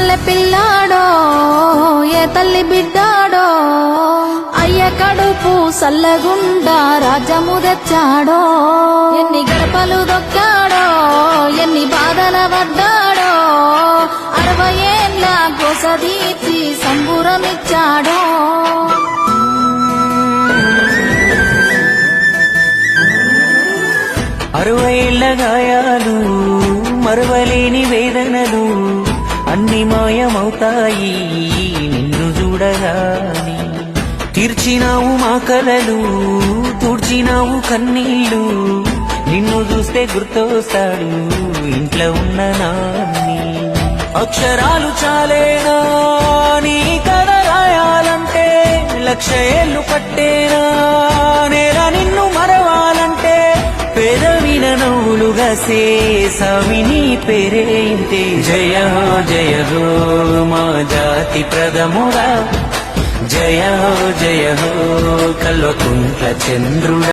పల్లె పిల్లాడో ఏ తల్లి బిడ్డాడో అయ్య కడుపు సల్లగుండా రాజ్యము తెచ్చాడో ఎన్ని గడపలు దొక్కాడో ఎన్ని బాధల పడ్డాడో 60 ఏళ్ళ గోసదీర్చి సంబురమిచ్చాడో 60 ఏళ్ల గాయాలు మరువలేని వేదనలు అన్ని మాయమవుతాయి నిన్ను చూడగాని తీర్చినావు మా కలలు తుడిచినావు కన్నీళ్ళు నిన్ను చూస్తే గుర్తొస్తాడు ఇంట్లో ఉన్న నాన్ని అక్షరాలు చాలేనా నీ కథ రాయాలంటే 1,00,000 ఏళ్ళు పట్టేనా నేల నిన్ను మరవాలంటే పెదవిన నవ్వులుగా సేసావి నీ పేరేంటే జయ హో జయ హో మా జాతి ప్రథముడా జయ హో కల్వకుంట్ల చంద్రుడా